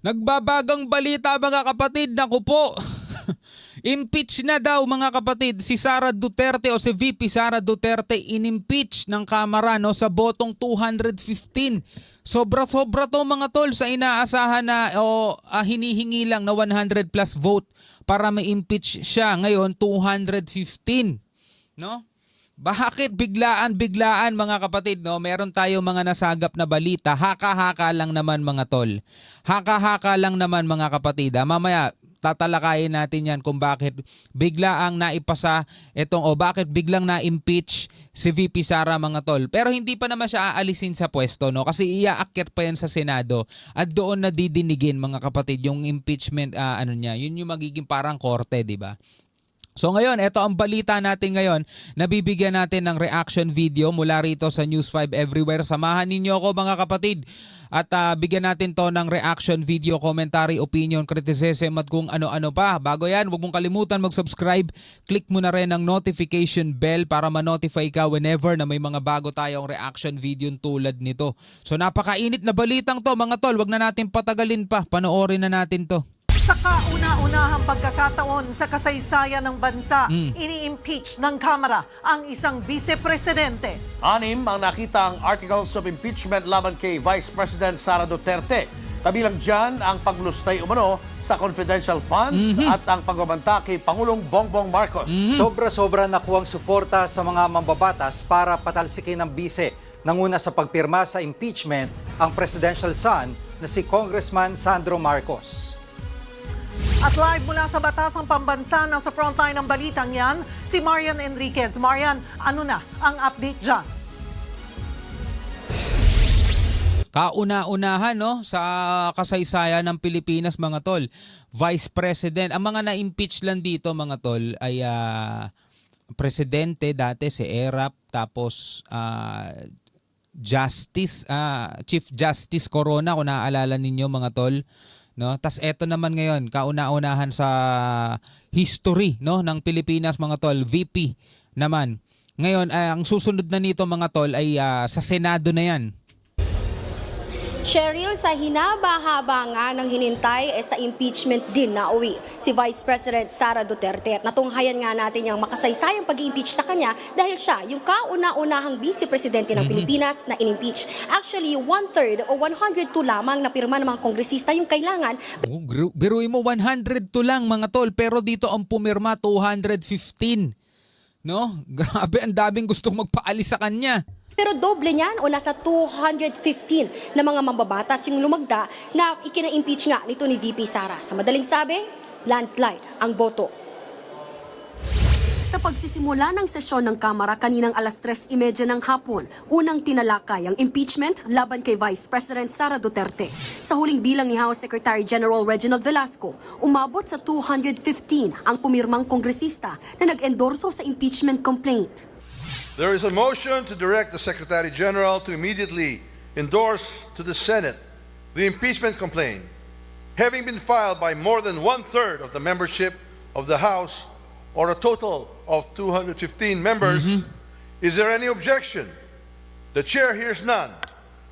Nagbabagang balita mga kapatid, naku po. Impeach na daw mga kapatid si Sara Duterte o si VP Sara Duterte, inimpeach ng Kamara no, sa botong 215. Sobra-sobra to mga tol sa inaasahan na hinihingi lang na 100 plus vote para ma-impeach siya. Ngayon 215. No? Bakit biglaan mga kapatid, no? Meron tayo mga nasagap na balita. Haka-haka lang naman mga tol. Haka-haka lang naman mga kapatid. Mamaya tatalakayin natin yan kung bakit biglaang naipasa bakit biglang na-impeach si VP Sara mga tol. Pero hindi pa naman siya aalisin sa pwesto, no? Kasi iaakyat pa yan sa Senado at doon na didinigin mga kapatid yung impeachment niya. Yun yung magiging parang korte, di ba? So ngayon, ito ang balita natin ngayon. Nabibigyan natin ng reaction video mula rito sa News 5 Everywhere. Samahan ninyo ako mga kapatid. At bigyan natin to ng reaction video, commentary, opinion, criticism at kung ano-ano pa. Bago yan, huwag mong kalimutan mag-subscribe. Click mo na rin ang notification bell para ma-notify ka whenever na may mga bago tayong reaction video tulad nito. So napakainit na balitang to mga tol. Huwag na natin patagalin pa. Panoorin na natin to. Sa kauna-unahang pagkakataon sa kasaysayan ng bansa, ini-impeach ng Kamara ang isang vice-presidente. 6 ang nakitang articles of impeachment laban kay Vice President Sara Duterte. Kabilang dyan ang paglustay umano sa confidential funds at ang pagbabanta kay Pangulong Bongbong Marcos. Sobra-sobra nakuwang suporta sa mga mambabatas para patalsikin ng bise. Nanguna sa pagpirma sa impeachment ang presidential son na si Congressman Sandro Marcos. At live mula sa Batasang Pambansa, nasa frontline ng balitang yan, si Marian Enriquez. Marian, ano na ang update dyan? Kauna-unahan no, sa kasaysayan ng Pilipinas mga tol. Vice President, ang mga na-impeach lang dito mga tol ay presidente dati si Erap, tapos Chief Justice Corona kung naaalala ninyo mga tol. No, tas eto naman ngayon, kauna-unahan sa history no ng Pilipinas mga tol, VP naman. Ngayon, ang susunod na nito mga tol ay sa Senado na yan. Cheryl, sa hinaba-haba nga ng hinintay sa impeachment din na uwi si Vice President Sara Duterte. At natunghayan nga natin yung makasaysayang pag-impeach sa kanya dahil siya yung kauna-unahang Vice Presidente ng Pilipinas na in-impeach. Actually, 1/3 o 102 lamang na pirma ng mga kongresista yung kailangan. Biruin mo 102 lang mga tol, pero dito ang pumirma 215. No? Grabe, ang daming gustong magpaalis sa kanya. Pero doble niyan o nasa 215 na mga mambabatas yung lumagda na ikina-impeach nga nito ni VP Sara. Sa madaling sabi, landslide ang boto. Sa pagsisimula ng sesyon ng Kamara kaninang alas 3:30 ng hapon, unang tinalakay ang impeachment laban kay Vice President Sara Duterte. Sa huling bilang ni House Secretary General Reginald Velasco, umabot sa 215 ang pumirmang kongresista na nag-endorso sa impeachment complaint. There is a motion to direct the Secretary General to immediately endorse to the Senate the impeachment complaint, having been filed by more than 1/3 of the membership of the House, or a total of 215 members. Is there any objection? The chair hears none.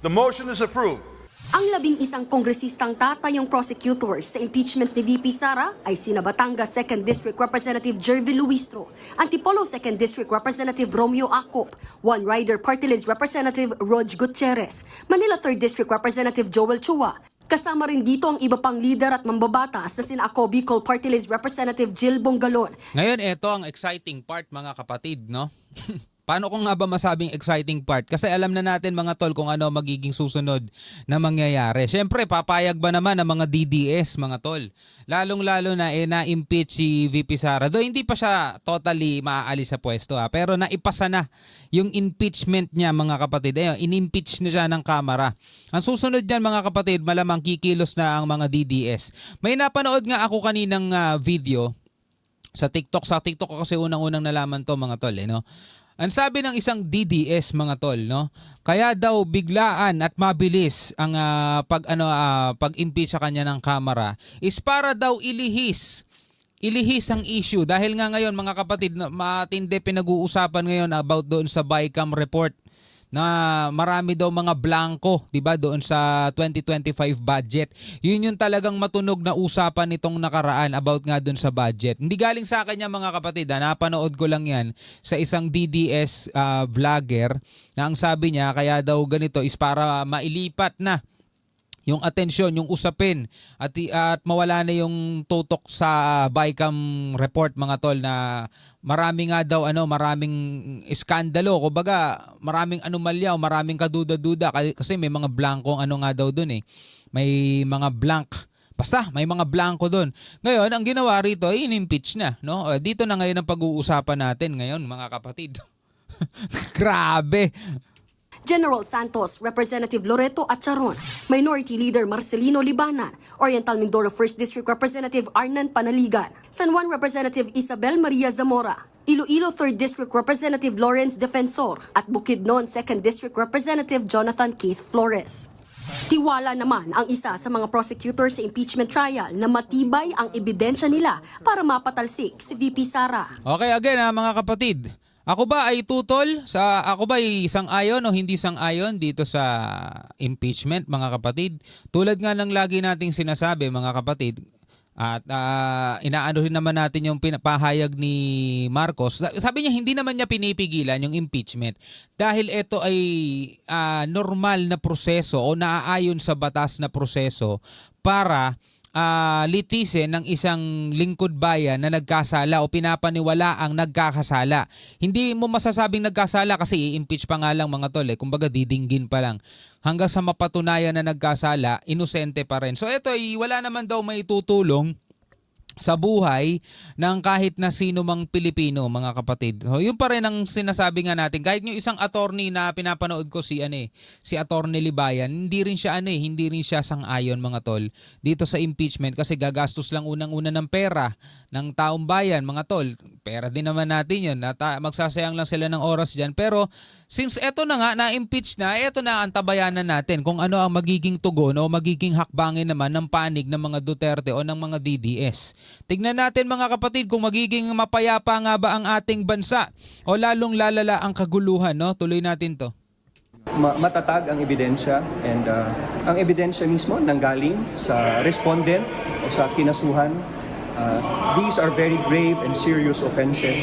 The motion is approved. Ang 11 kongresistang tatayong prosecutors sa impeachment ni VP Sara ay sina Batangas 2nd District Representative Jervy Luistro, Antipolo 2nd District Representative Romeo Acop, One Rider Party List Representative Rog Gutierrez, Manila 3rd District Representative Joel Chua. Kasama rin dito ang iba pang lider at mambabatas na sina Ako Bicol Party List Representative Jill Bongalon. Ngayon, ito ang exciting part mga kapatid, no? Paano ko nga ba masabing exciting part? Kasi alam na natin mga tol kung ano magiging susunod na mangyayari. Siyempre, papayag ba naman ang mga DDS mga tol? Lalong-lalo na na-impeach si VP Sara. Though hindi pa siya totally maaalis sa pwesto pero naipasa na yung impeachment niya mga kapatid. In-impeach na siya ng Kamara. Ang susunod niyan mga kapatid, malamang kikilos na ang mga DDS. May napanood nga ako kaninang video sa TikTok. Sa TikTok ko kasi unang-unang nalaman to mga tol. No? Ang sabi ng isang DDS mga tol, no? Kaya daw biglaan at mabilis ang pag-impeach sa kanya ng Kamara is para daw ilihis ang issue dahil nga ngayon mga kapatid matindi pinag-uusapan ngayon about doon sa BICAM report na marami daw mga blanco, 'di ba, doon sa 2025 budget. Yun yung talagang matunog na usapan nitong nakaraan about nga doon sa budget. Hindi galing sa akin yan mga kapatid, napanood ko lang yan sa isang DDS vlogger na ang sabi niya kaya daw ganito is para mailipat na yung atensyon, yung usapin at mawala na yung tutok sa BICAM report mga tol na marami nga daw maraming iskandalo, kumbaga maraming anomalya o maraming kaduda-duda kasi may mga blankong nga daw doon May mga blank. Basta may mga blanco doon. Ngayon, ang ginawa rito ay in-impeach na, no? Dito na ngayon ang pag-uusapan natin ngayon mga kapatid. Grabe. General Santos, Representative Loreto Acharon, Minority Leader Marcelino Libanan, Oriental Mindoro 1st District Representative Arnan Panaligan, San Juan Representative Isabel Maria Zamora, Iloilo 3rd District Representative Lawrence Defensor, at Bukidnon 2nd District Representative Jonathan Keith Flores. Tiwala naman ang isa sa mga prosecutor sa impeachment trial na matibay ang ebidensya nila para mapatalsik si VP Sara. Okay, again mga kapatid. Ako ba ay ako ba ay sang-ayon o hindi sang-ayon dito sa impeachment mga kapatid? Tulad nga ng lagi nating sinasabi mga kapatid, at inaano rin naman natin yung pahayag ni Marcos. Sabi niya hindi naman niya pinipigilan yung impeachment dahil ito ay normal na proseso o naaayon sa batas na proseso para litisin ng isang lingkod bayan na nagkasala o pinapaniwala ang nagkakasala. Hindi mo masasabing nagkasala kasi i-impeach pa nga lang mga tol. Kumbaga didinggin pa lang. Hanggang sa mapatunayan na nagkasala, inosente pa rin. So ito ay wala naman daw may tutulong sa buhay ng kahit na sino mang Pilipino mga kapatid. So yun pa rin ang sinasabi nga natin. Kahit yung isang attorney na pinapanood ko si Attorney Libayan, hindi rin siya sang-ayon mga tol dito sa impeachment kasi gagastos lang unang-una ng pera ng taong bayan mga tol. Pera din naman natin yun. Magsasayang lang sila ng oras diyan. Pero since eto na nga na-impeach na, eto na ang tabayanan natin kung ano ang magiging tugon o magiging hakbangin naman ng panig ng mga Duterte o ng mga DDS. Tignan natin mga kapatid kung magiging mapayapa nga ba ang ating bansa o lalong lalala ang kaguluhan, no? Tuloy natin to. Matatag ang ebidensya and ang ebidensya mismo nanggaling sa respondent o sa kinasuhan. These are very grave and serious offenses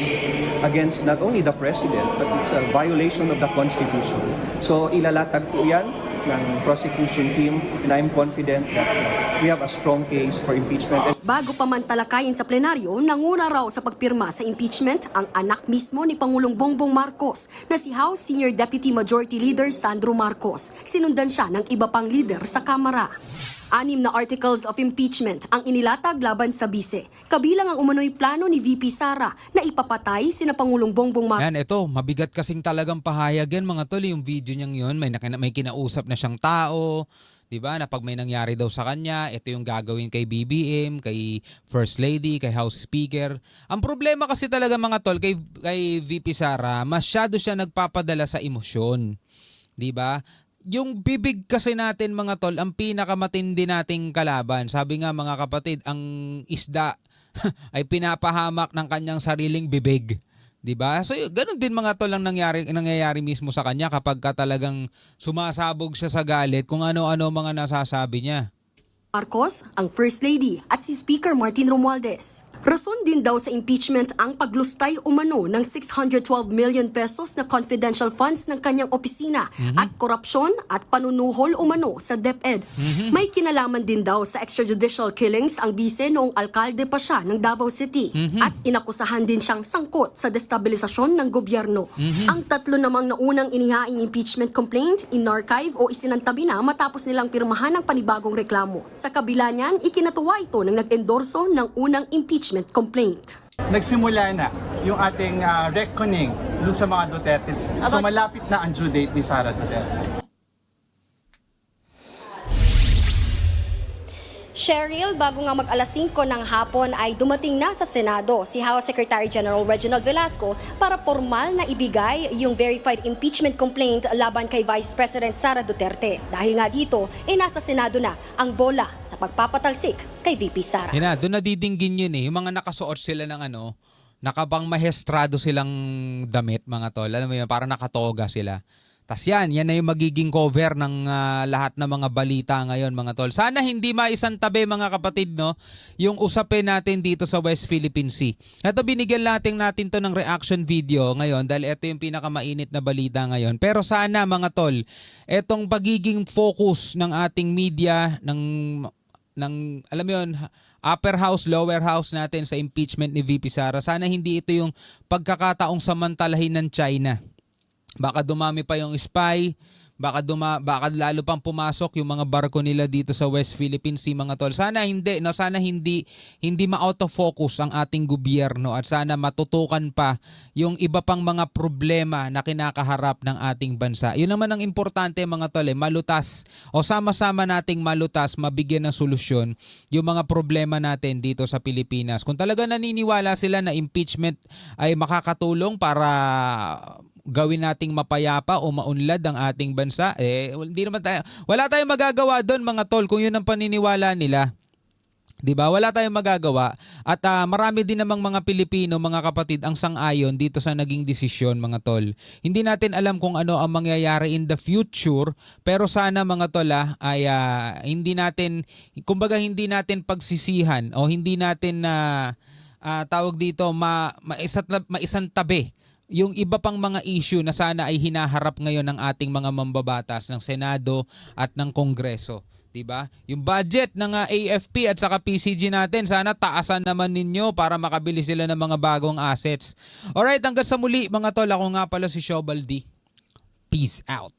against not only the President but it's a violation of the Constitution. So ilalatag po yan ng prosecution team and I'm confident that we have a strong case for impeachment. Bago pa man talakayin sa plenaryo, nanguna raw sa pagpirma sa impeachment ang anak mismo ni Pangulong Bongbong Marcos na si House Senior Deputy Majority Leader Sandro Marcos. Sinundan siya ng iba pang leader sa Kamara. 6 na articles of impeachment ang inilatag laban sa bise. Kabilang ang umano'y plano ni VP Sara na ipapatay sina Pangulong Bongbong Marcos. Yan, ito, mabigat kasing talagang pahayag yan mga tol. Yung video niyang yun, may kinausap na siyang tao. Diba? Na pag may nangyari daw sa kanya, ito yung gagawin kay BBM, kay First Lady, kay House Speaker. Ang problema kasi talaga mga tol, kay VP Sara, masyado siya nagpapadala sa emosyon. Diba? Yung bibig kasi natin mga tol, ang pinakamatindi nating kalaban. Sabi nga mga kapatid, ang isda ay pinapahamak ng kanyang sariling bibig. 'Di ba? So ganun din mga tol ang nangyayari mismo sa kanya kapag talagang sumasabog siya sa galit kung ano-ano mga nasasabi niya. Marcos, ang First Lady at si Speaker Martin Romualdez. Rason din daw sa impeachment ang paglustay umano ng 612 million pesos na confidential funds ng kanyang opisina at korupsyon at panunuhol umano sa DepEd. May kinalaman din daw sa extrajudicial killings ang bise noong alkalde pa siya ng Davao City at inakusahan din siyang sangkot sa destabilisasyon ng gobyerno. Ang tatlo namang naunang inihaing impeachment complaint, in-archive o isinantabi na matapos nilang pirmahan ng panibagong reklamo. Sa kabila niyan, ikinatuwa ito ng nag-endorso ng unang impeachment complaint. Nagsimula na yung ating reckoning dun sa mga Duterte. So malapit na ang due date ni Sara Duterte. Cheryl, bago nga mag-alas 5 ng hapon ay dumating na sa Senado si House Secretary General Reginald Velasco para formal na ibigay yung verified impeachment complaint laban kay Vice President Sara Duterte. Dahil nga dito, nasa Senado na ang bola sa pagpapatalsik kay VP Sara. Doon nadidinggin yun yung mga nakasuot sila ng nakabang mahestrado silang damit mga tol. Alam mo yun, parang nakatoga sila. Tas yan na yung magiging cover ng lahat ng mga balita ngayon mga tol. Sana hindi maisantabi mga kapatid no, yung usapin natin dito sa West Philippine Sea. Ito binigyan natin to ng reaction video ngayon dahil ito yung pinakamainit na balita ngayon. Pero sana mga tol, etong pagiging focus ng ating media, ng alam mo yun, upper house, lower house natin sa impeachment ni VP Sara, sana hindi ito yung pagkakataong samantalahin ng China. Baka dumami pa yung spy, baka lalo pang pumasok yung mga barko nila dito sa West Philippine Sea mga tol. Sana hindi, no? Sana hindi ma-out of focus ang ating gobyerno at sana matutukan pa yung iba pang mga problema na kinakaharap ng ating bansa. Yun naman ang importante mga tol, malutas o sama-sama nating malutas, mabigyan ng solusyon yung mga problema natin dito sa Pilipinas. Kung talaga naniniwala sila na impeachment ay makakatulong para gawin nating mapayapa o maunlad ang ating bansa, wala tayong magagawa doon mga tol kung yun ang paniniwala nila. 'Di ba? Wala tayong magagawa at marami din namang mga Pilipino, mga kapatid, ang sang-ayon dito sa naging desisyon mga tol. Hindi natin alam kung ano ang mangyayari in the future, pero sana mga tol ay hindi natin pagsisihan o hindi natin tawag dito maisantabi yung iba pang mga issue na sana ay hinaharap ngayon ng ating mga mambabatas ng Senado at ng Kongreso. Diba? Yung budget ng AFP at saka PCG natin, sana taasan naman ninyo para makabili sila ng mga bagong assets. Alright, hanggang sa muli mga tol, ako nga pala si Shobaldi. Peace out.